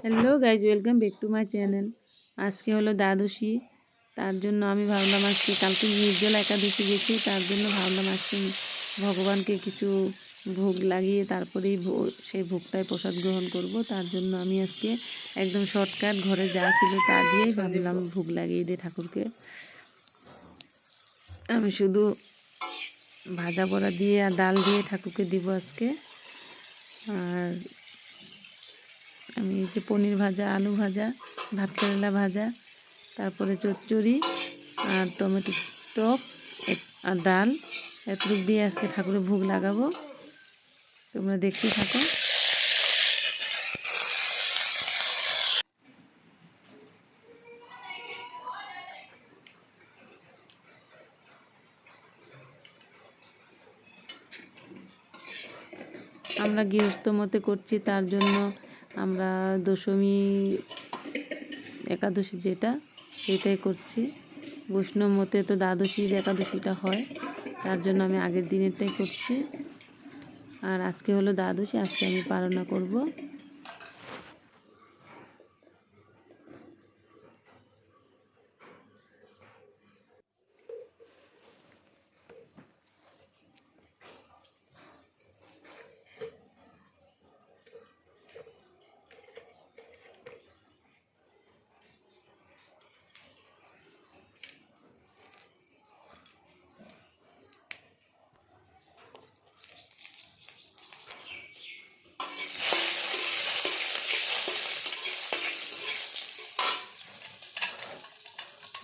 Hello guys, welcome back to my channel. আজকে হলো দ্বাদশী, তার জন্য আমি ভাবলাম আজকে কালকে নির্জলা একাদশী গেছি, তার জন্য ভাবলাম আজকে ভগবানকে কিছু ভোগ লাগিয়ে তারপরেই সেই ভোগটায় প্রসাদ গ্রহণ করব। তার জন্য আমি আজকে একদম শর্টকাট ঘরে যা ছিল তা দিয়েই ভাবলাম ভোগ লাগিয়ে দিই ঠাকুরকে। আমি শুধু ভাজা বড়া দিয়ে আর ডাল দিয়ে ঠাকুরকে দিব আজকে। আর আমি এই যে পনির ভাজা, আলু ভাজা, ভাত কেরেলা ভাজা, তারপরে চচ্চড়ি আর টমেটো টক আর ডাল এতটুকু দিয়ে আজকে ঠাকুরের ভোগ লাগাবো। তোমরা দেখতে থাকো। আমরা গৃহস্থ মতে করছি, তার জন্য আমরা দশমী একাদশী যেটা সেটাই করছি। বৈষ্ণব মতে তো দ্বাদশীর একাদশীটা হয়, তার জন্য আমি আগের দিনেরটাই করছি। আর আজকে হলো দ্বাদশী, আজকে আমি পালনা করব।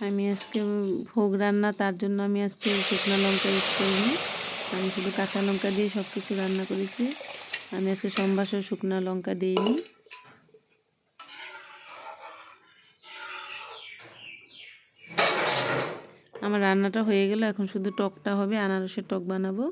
আমি আজকে ভোগ রান্না, তার জন্য আমি আজকে শুকনো লঙ্কা ইউজ করিনি, আমি শুধু কাঁচা লঙ্কা দিয়ে সব কিছু রান্না করেছি। আমি আজকে সম্বাসও শুকনো লঙ্কা দিইনি। আমার রান্নাটা হয়ে গেল, এখন শুধু টকটা হবে, আনারসের টক বানাবো।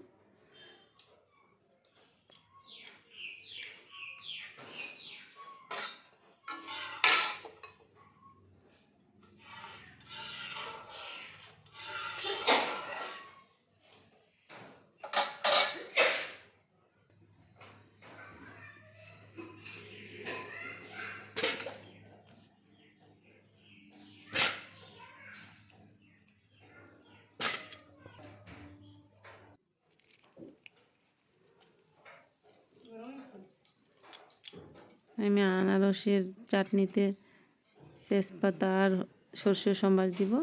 আমি আনারসের চাটনিতে তেজপাতা আর সরষের সম্বাস দিব।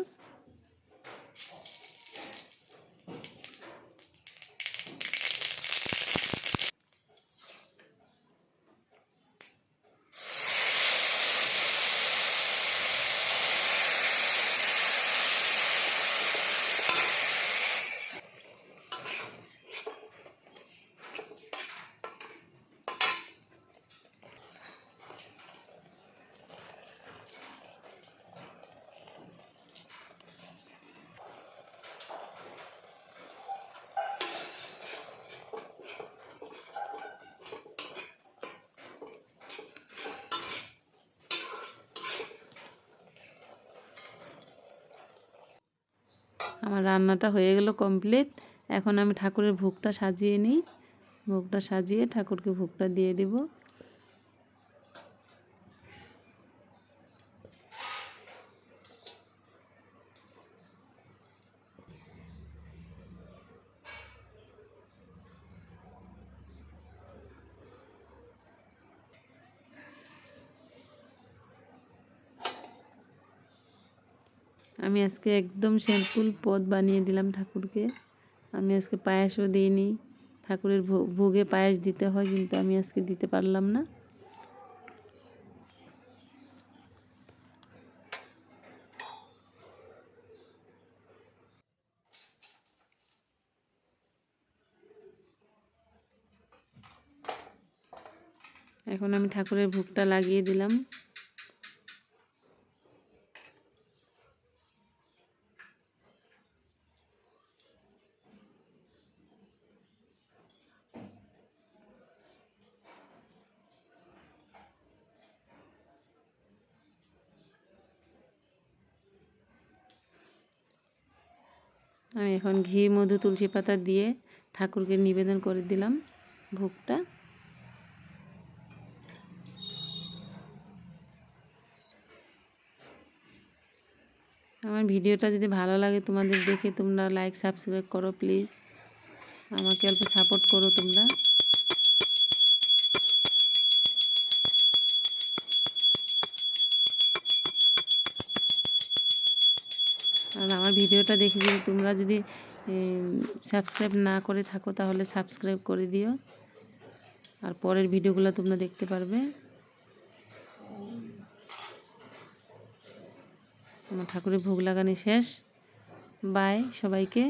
আমার রান্নাটা হয়ে গেল কমপ্লিট। এখন আমি ঠাকুরের ভোগটা সাজিয়ে নিই। ভোগটা সাজিয়ে ঠাকুরকে ভোগটা দিয়ে দিব। আমি আজকে একদম সিম্পল পদ বানিয়ে দিলাম ঠাকুরকে। আমি আজকে পায়েসও দিইনি। ঠাকুরের ভোগে পায়েস দিতে হয়, কিন্তু আমি আজকে দিতে পারলাম না। এখন আমি ঠাকুরের ভোগটা লাগিয়ে দিলাম। আমি এখন ঘি, মধু, তুলসী পাতা দিয়ে ঠাকুরকে নিবেদন করে দিলাম ভোগটা। আমার ভিডিওটা যদি ভালো লাগে তোমাদের দেখে তোমরা লাইক সাবস্ক্রাইব করো প্লিজ, আমাকে অল্প সাপোর্ট করো তোমরা। আর আমার ভিডিওটা দেখে যদি তোমরা যদি সাবস্ক্রাইব না করে থাকো তাহলে সাবস্ক্রাইব করে দিও, আর পরের ভিডিওগুলো তোমরা দেখতে পারবে। আমার ঠাকুরের ভোগ লাগানো শেষ। বাই সবাইকে।